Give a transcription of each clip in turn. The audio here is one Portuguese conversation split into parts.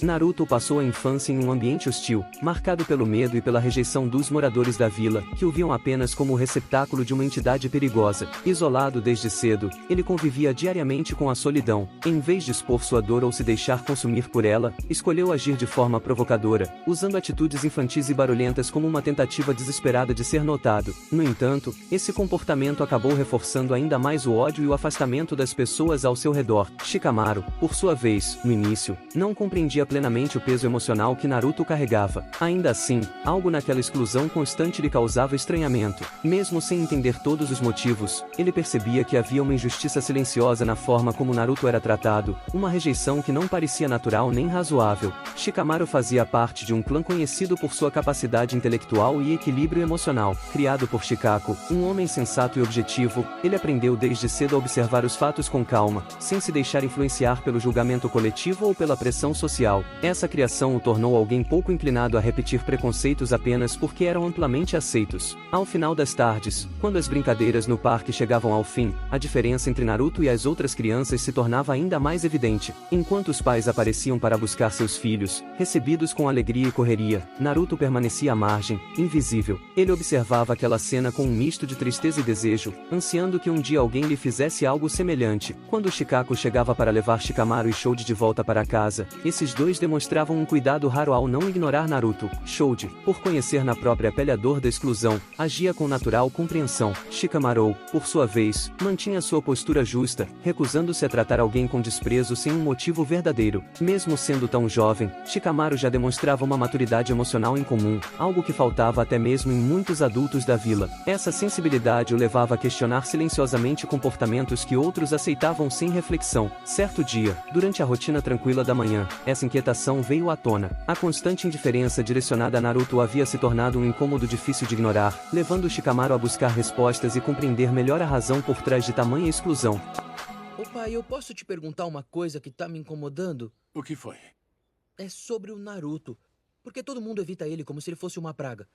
Naruto passou a infância em um ambiente hostil, marcado pelo medo e pela rejeição dos moradores da vila, que o viam apenas como o receptáculo de uma entidade perigosa. Isolado desde cedo, ele convivia diariamente com a solidão. Em vez de expor sua dor ou se deixar consumir por ela, escolheu agir de forma provocadora, usando atitudes infantis e barulhentas como uma tentativa desesperada de ser notado. No entanto, esse comportamento acabou reforçando ainda mais o ódio e o afastamento das pessoas ao seu redor. Shikamaru, por sua vez, no início, não compreendia plenamente o peso emocional que Naruto carregava. Ainda assim, algo naquela exclusão constante lhe causava estranhamento. Mesmo sem entender todos os motivos, ele percebia que havia uma injustiça silenciosa na forma como Naruto era tratado, uma rejeição que não parecia natural nem razoável. Shikamaru fazia parte de um clã conhecido por sua capacidade intelectual e equilíbrio emocional. Criado por Shikaku, um homem sensato e objetivo, ele aprendeu desde cedo a observar os fatos com calma, sem se deixar influenciar pelo julgamento coletivo ou pela pressão social. Essa criação o tornou alguém pouco inclinado a repetir preconceitos apenas porque eram amplamente aceitos. Ao final das tardes, quando as brincadeiras no parque chegavam ao fim, a diferença entre Naruto e as outras crianças se tornava ainda mais evidente. Enquanto os pais apareciam para buscar seus filhos, recebidos com alegria e correria, Naruto permanecia à margem, invisível. Ele observava aquela cena com um misto de tristeza e desejo, ansiando que um dia alguém lhe fizesse algo semelhante. Quando Shikaku chegava para levar Shikamaru e Shoji de volta para casa, esses dois demonstravam um cuidado raro ao não ignorar Naruto. Shoji, por conhecer na própria pele a dor da exclusão, agia com natural compreensão. Shikamaru, por sua vez, mantinha sua postura justa, recusando-se a tratar alguém com desprezo sem um motivo verdadeiro. Mesmo sendo tão jovem, Shikamaru já demonstrava uma maturidade emocional incomum, algo que faltava até mesmo em muitos adultos da vila. Essa sensibilidade o levava a questionar silenciosamente comportamentos que outros aceitavam sem reflexão. Certo dia, durante a rotina tranquila da manhã, essa inquietação veio à tona. A constante indiferença direcionada a Naruto havia se tornado um incômodo difícil de ignorar, levando Shikamaru a buscar respostas e compreender melhor a razão por trás de tamanha exclusão. Ô pai, eu posso te perguntar uma coisa que tá me incomodando? O que foi? É sobre o Naruto. Porque todo mundo evita ele como se ele fosse uma praga.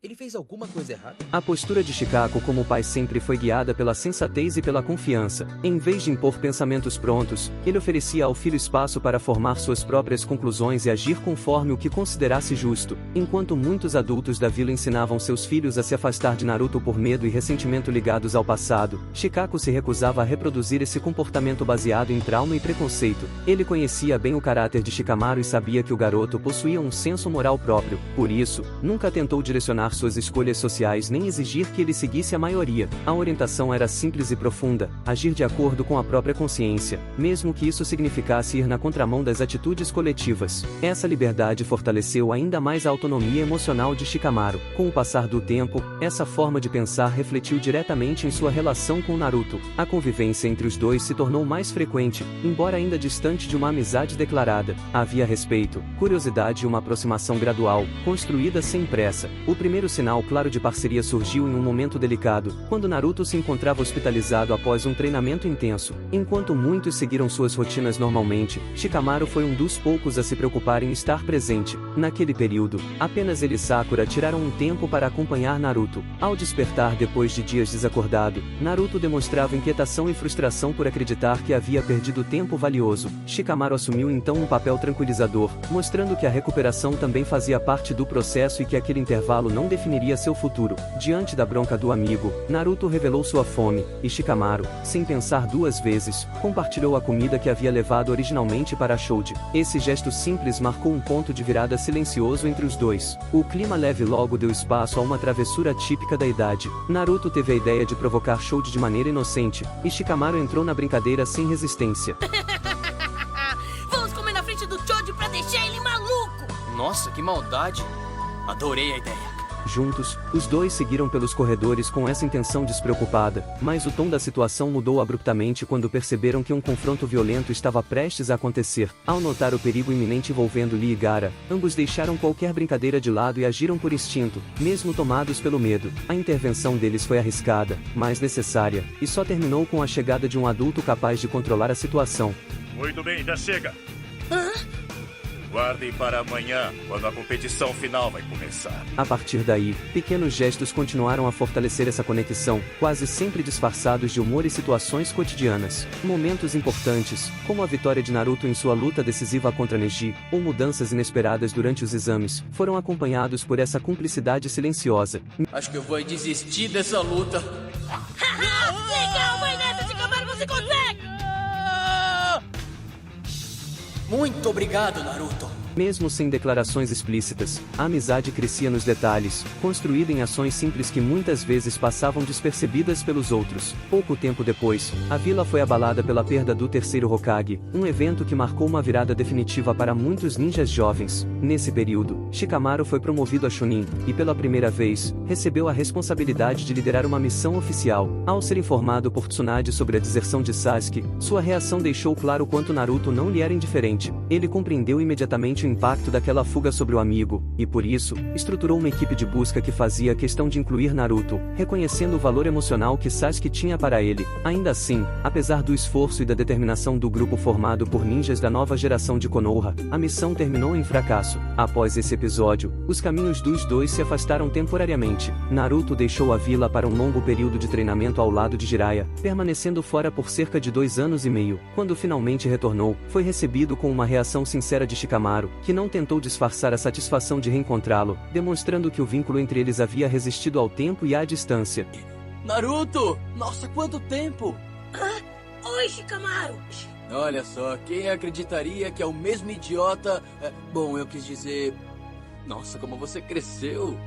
Ele fez alguma coisa errada? A postura de Shikaku como pai sempre foi guiada pela sensatez e pela confiança. Em vez de impor pensamentos prontos, ele oferecia ao filho espaço para formar suas próprias conclusões e agir conforme o que considerasse justo. Enquanto muitos adultos da vila ensinavam seus filhos a se afastar de Naruto por medo e ressentimento ligados ao passado, Shikaku se recusava a reproduzir esse comportamento baseado em trauma e preconceito. Ele conhecia bem o caráter de Shikamaru e sabia que o garoto possuía um senso moral próprio. Por isso, nunca tentou direcionar suas escolhas sociais nem exigir que ele seguisse a maioria. A orientação era simples e profunda, agir de acordo com a própria consciência, mesmo que isso significasse ir na contramão das atitudes coletivas. Essa liberdade fortaleceu ainda mais a autonomia emocional de Shikamaru. Com o passar do tempo, essa forma de pensar refletiu diretamente em sua relação com Naruto. A convivência entre os dois se tornou mais frequente, embora ainda distante de uma amizade declarada. Havia respeito, curiosidade e uma aproximação gradual, construída sem pressa. O primeiro sinal claro de parceria surgiu em um momento delicado, quando Naruto se encontrava hospitalizado após um treinamento intenso. Enquanto muitos seguiram suas rotinas normalmente, Shikamaru foi um dos poucos a se preocupar em estar presente. Naquele período, apenas ele e Sakura tiraram um tempo para acompanhar Naruto. Ao despertar depois de dias desacordado, Naruto demonstrava inquietação e frustração por acreditar que havia perdido tempo valioso. Shikamaru assumiu então um papel tranquilizador, mostrando que a recuperação também fazia parte do processo e que aquele intervalo não definiria seu futuro. Diante da bronca do amigo, Naruto revelou sua fome, e Shikamaru, sem pensar duas vezes, compartilhou a comida que havia levado originalmente para Shoji. Esse gesto simples marcou um ponto de virada silencioso entre os dois. O clima leve logo deu espaço a uma travessura típica da idade. Naruto teve a ideia de provocar Shoji de maneira inocente, e Shikamaru entrou na brincadeira sem resistência. Vamos comer na frente do Choji pra deixar ele maluco! Nossa, que maldade! Adorei a ideia. Juntos, os dois seguiram pelos corredores com essa intenção despreocupada, mas o tom da situação mudou abruptamente quando perceberam que um confronto violento estava prestes a acontecer. Ao notar o perigo iminente envolvendo Lee e Gaara, ambos deixaram qualquer brincadeira de lado e agiram por instinto, mesmo tomados pelo medo. A intervenção deles foi arriscada, mas necessária, e só terminou com a chegada de um adulto capaz de controlar a situação. Muito bem, já chega. Hã? Guardem para amanhã, quando a competição final vai começar. A partir daí, pequenos gestos continuaram a fortalecer essa conexão, quase sempre disfarçados de humor e situações cotidianas. Momentos importantes, como a vitória de Naruto em sua luta decisiva contra Neji, ou mudanças inesperadas durante os exames, foram acompanhados por essa cumplicidade silenciosa. Acho que eu vou desistir dessa luta. Legal, vai nessa, Shikamaru, você consegue! Muito obrigado, Naruto. Mesmo sem declarações explícitas, a amizade crescia nos detalhes, construída em ações simples que muitas vezes passavam despercebidas pelos outros. Pouco tempo depois, a vila foi abalada pela perda do terceiro Hokage, um evento que marcou uma virada definitiva para muitos ninjas jovens. Nesse período, Shikamaru foi promovido a Chunin, e pela primeira vez, recebeu a responsabilidade de liderar uma missão oficial. Ao ser informado por Tsunade sobre a deserção de Sasuke, sua reação deixou claro quanto Naruto não lhe era indiferente. Ele compreendeu imediatamente o impacto daquela fuga sobre o amigo, e por isso, estruturou uma equipe de busca que fazia questão de incluir Naruto, reconhecendo o valor emocional que Sasuke tinha para ele. Ainda assim, apesar do esforço e da determinação do grupo formado por ninjas da nova geração de Konoha, a missão terminou em fracasso. Após esse episódio, os caminhos dos dois se afastaram temporariamente. Naruto deixou a vila para um longo período de treinamento ao lado de Jiraiya, permanecendo fora por cerca de 2 anos e meio. Quando finalmente retornou, foi recebido com uma reação sincera de Shikamaru, que não tentou disfarçar a satisfação de reencontrá-lo, demonstrando que o vínculo entre eles havia resistido ao tempo e à distância. Naruto! Nossa, quanto tempo! Oi, Shikamaru! Olha só, quem acreditaria que é o mesmo idiota... Bom, eu quis dizer... Nossa, como você cresceu!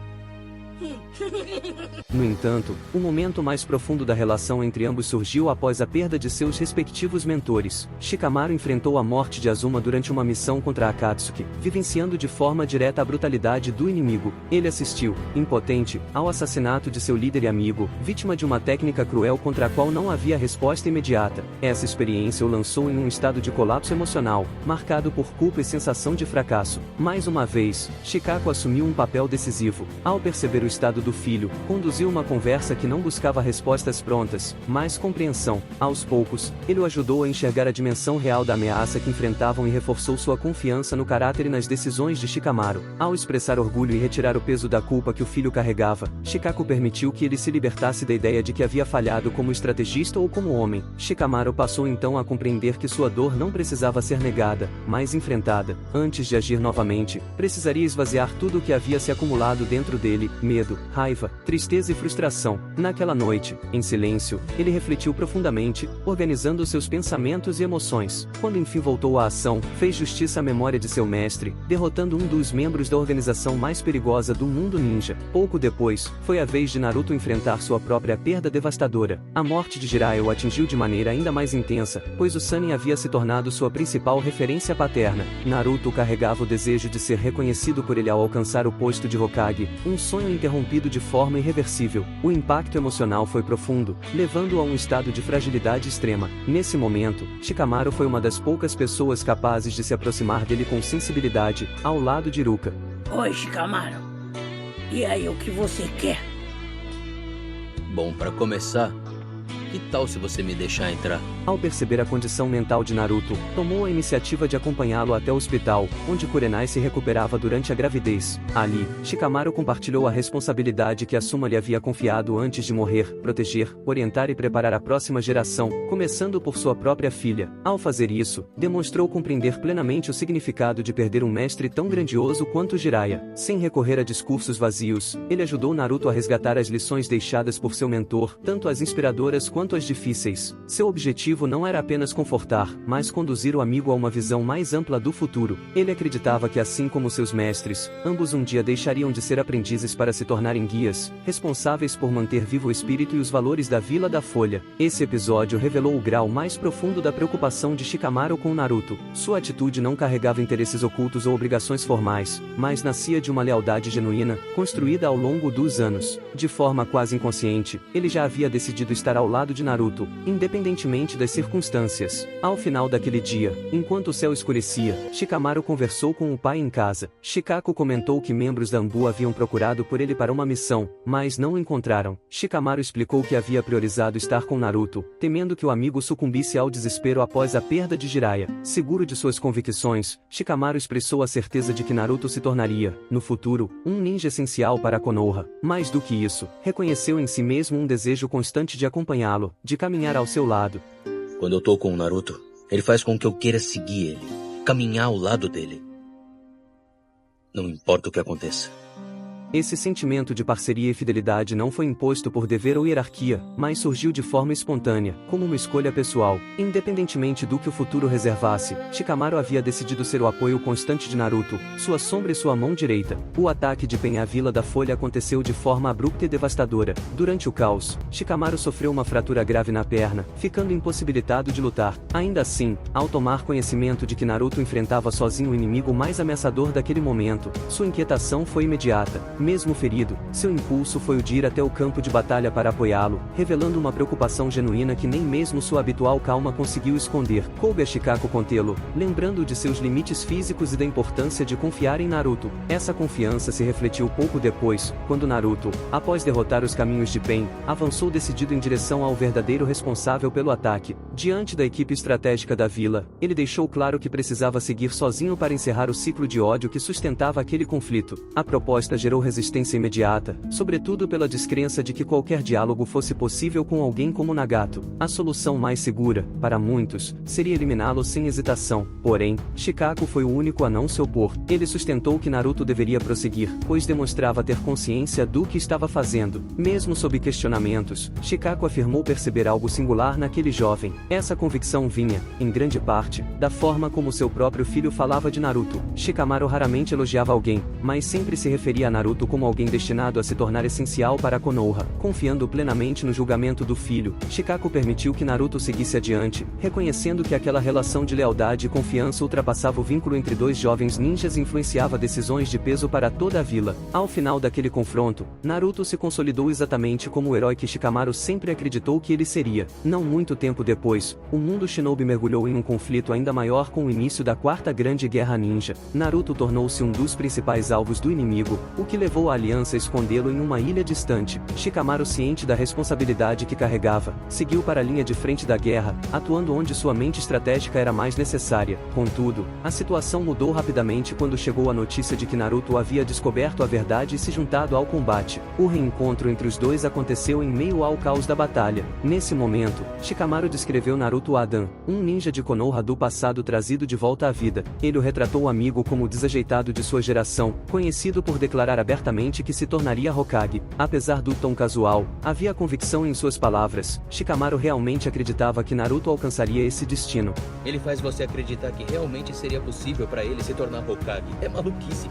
No entanto, o momento mais profundo da relação entre ambos surgiu após a perda de seus respectivos mentores. Shikamaru enfrentou a morte de Azuma durante uma missão contra Akatsuki, vivenciando de forma direta a brutalidade do inimigo. Ele assistiu, impotente, ao assassinato de seu líder e amigo, vítima de uma técnica cruel contra a qual não havia resposta imediata. Essa experiência o lançou em um estado de colapso emocional, marcado por culpa e sensação de fracasso. Mais uma vez, Shikaku assumiu um papel decisivo. Ao perceber o estado do filho, conduziu uma conversa que não buscava respostas prontas, mas compreensão. Aos poucos, ele o ajudou a enxergar a dimensão real da ameaça que enfrentavam e reforçou sua confiança no caráter e nas decisões de Shikamaru. Ao expressar orgulho e retirar o peso da culpa que o filho carregava, Shikaku permitiu que ele se libertasse da ideia de que havia falhado como estrategista ou como homem. Shikamaru passou então a compreender que sua dor não precisava ser negada, mas enfrentada. Antes de agir novamente, precisaria esvaziar tudo o que havia se acumulado dentro dele: medo, raiva, tristeza e frustração. Naquela noite, em silêncio, ele refletiu profundamente, organizando seus pensamentos e emoções. Quando enfim voltou à ação, fez justiça à memória de seu mestre, derrotando um dos membros da organização mais perigosa do mundo ninja. Pouco depois, foi a vez de Naruto enfrentar sua própria perda devastadora. A morte de Jiraiya o atingiu de maneira ainda mais intensa, pois o Sannin havia se tornado sua principal referência paterna. Naruto carregava o desejo de ser reconhecido por ele ao alcançar o posto de Hokage, um sonho interrompido de forma irreversível. O impacto emocional foi profundo, levando-o a um estado de fragilidade extrema. Nesse momento, Shikamaru foi uma das poucas pessoas capazes de se aproximar dele com sensibilidade, ao lado de Iruka. Oi, Shikamaru. E aí, o que você quer? Bom, pra começar, que tal se você me deixar entrar? Ao perceber a condição mental de Naruto, tomou a iniciativa de acompanhá-lo até o hospital, onde Kurenai se recuperava durante a gravidez. Ali, Shikamaru compartilhou a responsabilidade que Asuma lhe havia confiado antes de morrer: proteger, orientar e preparar a próxima geração, começando por sua própria filha. Ao fazer isso, demonstrou compreender plenamente o significado de perder um mestre tão grandioso quanto Jiraiya. Sem recorrer a discursos vazios, ele ajudou Naruto a resgatar as lições deixadas por seu mentor, tanto as inspiradoras quanto as difíceis. Seu objetivo não era apenas confortar, mas conduzir o amigo a uma visão mais ampla do futuro. Ele acreditava que, assim como seus mestres, ambos um dia deixariam de ser aprendizes para se tornarem guias, responsáveis por manter vivo o espírito e os valores da Vila da Folha. Esse episódio revelou o grau mais profundo da preocupação de Shikamaru com Naruto. Sua atitude não carregava interesses ocultos ou obrigações formais, mas nascia de uma lealdade genuína, construída ao longo dos anos. De forma quase inconsciente, ele já havia decidido estar ao lado de Naruto, independentemente das circunstâncias. Ao final daquele dia, enquanto o céu escurecia, Shikamaru conversou com o pai em casa. Shikaku comentou que membros da Anbu haviam procurado por ele para uma missão, mas não o encontraram. Shikamaru explicou que havia priorizado estar com Naruto, temendo que o amigo sucumbisse ao desespero após a perda de Jiraiya. Seguro de suas convicções, Shikamaru expressou a certeza de que Naruto se tornaria, no futuro, um ninja essencial para Konoha. Mais do que isso, reconheceu em si mesmo um desejo constante de acompanhá-lo, de caminhar ao seu lado. Quando eu tô com o Naruto, ele faz com que eu queira seguir ele, caminhar ao lado dele. Não importa o que aconteça. Esse sentimento de parceria e fidelidade não foi imposto por dever ou hierarquia, mas surgiu de forma espontânea, como uma escolha pessoal. Independentemente do que o futuro reservasse, Shikamaru havia decidido ser o apoio constante de Naruto, sua sombra e sua mão direita. O ataque de Pen à Vila da Folha aconteceu de forma abrupta e devastadora. Durante o caos, Shikamaru sofreu uma fratura grave na perna, ficando impossibilitado de lutar. Ainda assim, ao tomar conhecimento de que Naruto enfrentava sozinho o inimigo mais ameaçador daquele momento, sua inquietação foi imediata. Mesmo ferido, seu impulso foi o de ir até o campo de batalha para apoiá-lo, revelando uma preocupação genuína que nem mesmo sua habitual calma conseguiu esconder. Coube a Shikaku contê-lo, lembrando de seus limites físicos e da importância de confiar em Naruto. Essa confiança se refletiu pouco depois, quando Naruto, após derrotar os caminhos de Pen, avançou decidido em direção ao verdadeiro responsável pelo ataque. Diante da equipe estratégica da vila, ele deixou claro que precisava seguir sozinho para encerrar o ciclo de ódio que sustentava aquele conflito. A proposta gerou resistência imediata, sobretudo pela descrença de que qualquer diálogo fosse possível com alguém como Nagato. A solução mais segura, para muitos, seria eliminá-lo sem hesitação. Porém, Shikaku foi o único a não se opor. Ele sustentou que Naruto deveria prosseguir, pois demonstrava ter consciência do que estava fazendo. Mesmo sob questionamentos, Shikaku afirmou perceber algo singular naquele jovem. Essa convicção vinha, em grande parte, da forma como seu próprio filho falava de Naruto. Shikamaru raramente elogiava alguém, mas sempre se referia a Naruto como alguém destinado a se tornar essencial para Konoha. Confiando plenamente no julgamento do filho, Shikaku permitiu que Naruto seguisse adiante, reconhecendo que aquela relação de lealdade e confiança ultrapassava o vínculo entre dois jovens ninjas e influenciava decisões de peso para toda a vila. Ao final daquele confronto, Naruto se consolidou exatamente como o herói que Shikamaru sempre acreditou que ele seria. Não muito tempo depois, o mundo shinobi mergulhou em um conflito ainda maior com o início da Quarta Grande Guerra Ninja. Naruto tornou-se um dos principais alvos do inimigo, o que levou a aliança a escondê-lo em uma ilha distante. Shikamaru, ciente da responsabilidade que carregava, seguiu para a linha de frente da guerra, atuando onde sua mente estratégica era mais necessária. Contudo, a situação mudou rapidamente quando chegou a notícia de que Naruto havia descoberto a verdade e se juntado ao combate. O reencontro entre os dois aconteceu em meio ao caos da batalha. Nesse momento, Shikamaru descreveu Naruto Adan, um ninja de Konoha do passado trazido de volta à vida. Ele o retratou o amigo como o desajeitado de sua geração, conhecido por declarar abertamente que se tornaria Hokage. Apesar do tom casual, havia convicção em suas palavras. Shikamaru realmente acreditava que Naruto alcançaria esse destino. Ele faz você acreditar que realmente seria possível para ele se tornar Hokage. É maluquice.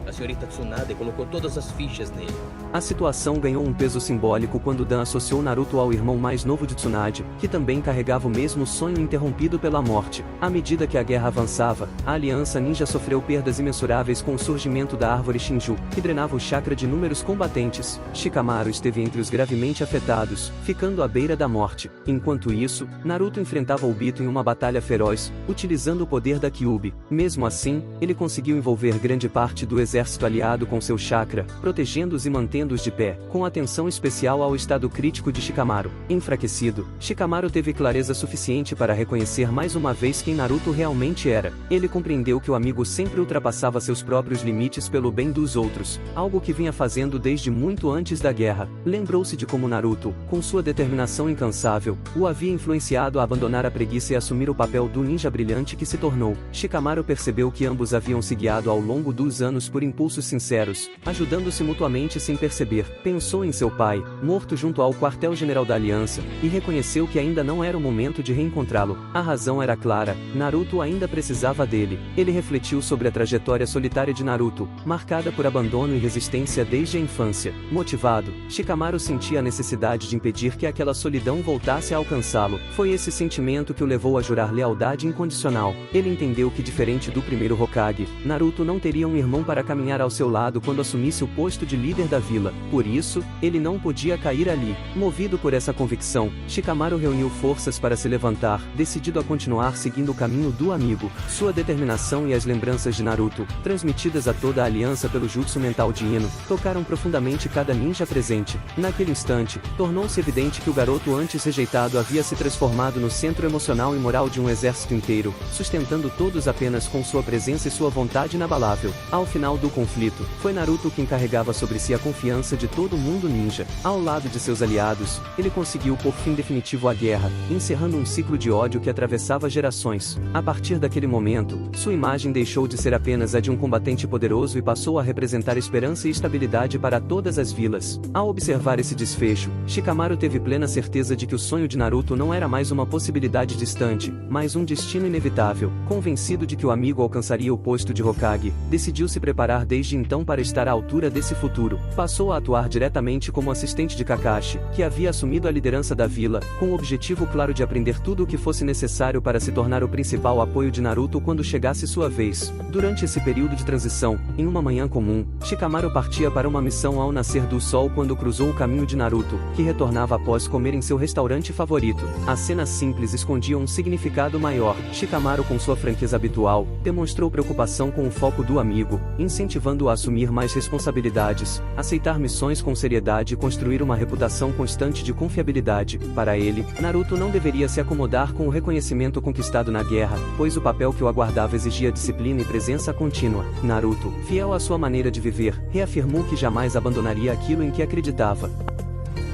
A senhorita Tsunade colocou todas as fichas nele. A situação ganhou um peso simbólico quando Dan associou Naruto ao irmão mais novo de Tsunade, que também carregava o mesmo sonho interrompido pela morte. À medida que a guerra avançava, a aliança ninja sofreu perdas imensuráveis com o surgimento da árvore Shinju, que drenava o chakra de inúmeros combatentes. Shikamaru esteve entre os gravemente afetados, ficando à beira da morte. Enquanto isso, Naruto enfrentava Obito em uma batalha feroz, utilizando o poder da Kyuubi. Mesmo assim, ele conseguiu envolver grande parte do exército aliado com seu chakra, protegendo-os e mantendo-os de pé, com atenção especial ao estado crítico de Shikamaru. Enfraquecido, Shikamaru teve clareza suficiente para reconhecer mais uma vez quem Naruto realmente era. Ele compreendeu que o amigo sempre ultrapassava seus próprios limites pelo bem dos outros, algo que vinha fazendo desde muito antes da guerra. Lembrou-se de como Naruto, com sua determinação incansável, o havia influenciado a abandonar a preguiça e assumir o papel do ninja brilhante que se tornou. Shikamaru percebeu que ambos haviam se guiado ao longo dos anos por impulsos sinceros, ajudando-se mutuamente sem perceber. Pensou em seu pai, morto junto ao quartel-general da Aliança, e reconheceu que ainda não era o momento de reencontrá-lo. A razão era clara, Naruto ainda precisava dele. Ele refletiu sobre a trajetória solitária de Naruto, marcada por abandono e resistência desde a infância. Motivado, Shikamaru sentia a necessidade de impedir que aquela solidão voltasse a alcançá-lo. Foi esse sentimento que o levou a jurar lealdade incondicional. Ele entendeu que, diferente do primeiro Hokage, Naruto não teria um irmão para caminhar ao seu lado quando assumisse o posto de líder da vila. Por isso, ele não podia cair ali. Movido por essa convicção, Shikamaru reuniu forças para se levantar, decidido a continuar seguindo o caminho do amigo. Sua determinação e as lembranças de Naruto, transmitidas a toda a aliança pelo jutsu mental de Ino, tocaram profundamente cada ninja presente. Naquele instante, tornou-se evidente que o garoto antes rejeitado havia se transformado no centro emocional e moral de um exército inteiro, sustentando todos apenas com sua presença e sua vontade inabalável. Ao final do conflito, foi Naruto quem carregava sobre si a confiança de todo o mundo ninja. Ao lado de seus aliados, ele conseguiu pôr fim definitivo à guerra, encerrando um ciclo de ódio que atravessava gerações. A partir daquele momento, sua imagem deixou de ser apenas a de um combatente poderoso e passou a representar esperança e estabilidade para todas as vilas. Ao observar esse desfecho, Shikamaru teve plena certeza de que o sonho de Naruto não era mais uma possibilidade distante, mas um destino inevitável. Convencido de que o amigo alcançaria o posto de Hokage, decidiu se preparar desde então para estar à altura desse futuro. Passou a atuar diretamente como assistente de Kakashi, que havia assumido a liderança da vila, com o objetivo claro de aprender tudo o que fosse necessário para se tornar o principal apoio de Naruto quando chegasse sua vez. Durante esse período de transição, em uma manhã comum, Shikamaru partia para uma missão ao nascer do sol quando cruzou o caminho de Naruto, que retornava após comer em seu restaurante favorito. A cena simples escondia um significado maior. Shikamaru, com sua franqueza habitual, demonstrou preocupação com o foco do amigo, incentivando-o a assumir mais responsabilidades, aceitar missões com seriedade e construir uma reputação constante de confiabilidade. Para ele, Naruto não deveria se acomodar com o reconhecimento conquistado na guerra, pois o papel que o aguardava exigia disciplina e presença contínua. Naruto, fiel à sua maneira de viver, reafirmou que jamais abandonaria aquilo em que acreditava.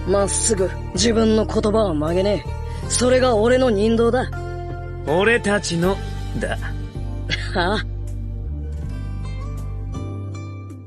まっすぐ自分の言葉を曲げねえ。それが俺の人道だ。俺たちのだ。はあ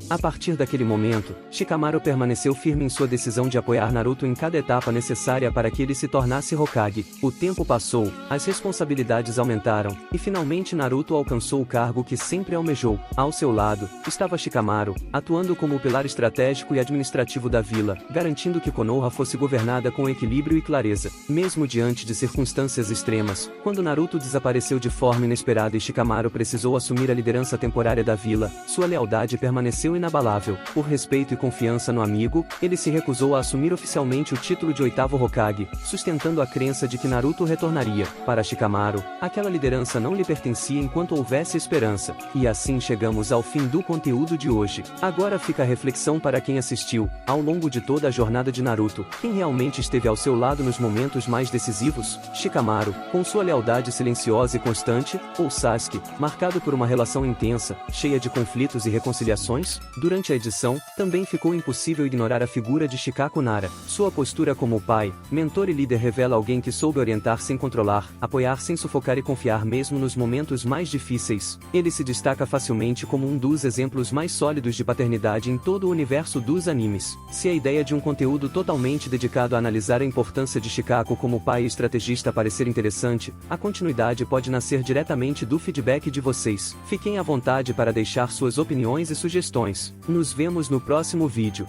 A partir daquele momento, Shikamaru permaneceu firme em sua decisão de apoiar Naruto em cada etapa necessária para que ele se tornasse Hokage. O tempo passou, as responsabilidades aumentaram, e finalmente Naruto alcançou o cargo que sempre almejou. Ao seu lado, estava Shikamaru, atuando como o pilar estratégico e administrativo da vila, garantindo que Konoha fosse governada com equilíbrio e clareza. Mesmo diante de circunstâncias extremas, quando Naruto desapareceu de forma inesperada e Shikamaru precisou assumir a liderança temporária da vila, sua lealdade permaneceu inabalável. Por respeito e confiança no amigo, ele se recusou a assumir oficialmente o título de oitavo Hokage, sustentando a crença de que Naruto retornaria. Para Shikamaru, aquela liderança não lhe pertencia enquanto houvesse esperança. E assim chegamos ao fim do conteúdo de hoje. Agora fica a reflexão para quem assistiu. Ao longo de toda a jornada de Naruto, quem realmente esteve ao seu lado nos momentos mais decisivos? Shikamaru, com sua lealdade silenciosa e constante, ou Sasuke, marcado por uma relação intensa, cheia de conflitos e reconciliações? Durante a edição, também ficou impossível ignorar a figura de Shikaku Nara. Sua postura como pai, mentor e líder revela alguém que soube orientar sem controlar, apoiar sem sufocar e confiar mesmo nos momentos mais difíceis. Ele se destaca facilmente como um dos exemplos mais sólidos de paternidade em todo o universo dos animes. Se a ideia de um conteúdo totalmente dedicado a analisar a importância de Shikaku como pai e estrategista parecer interessante, a continuidade pode nascer diretamente do feedback de vocês. Fiquem à vontade para deixar suas opiniões e sugestões. Nos vemos no próximo vídeo.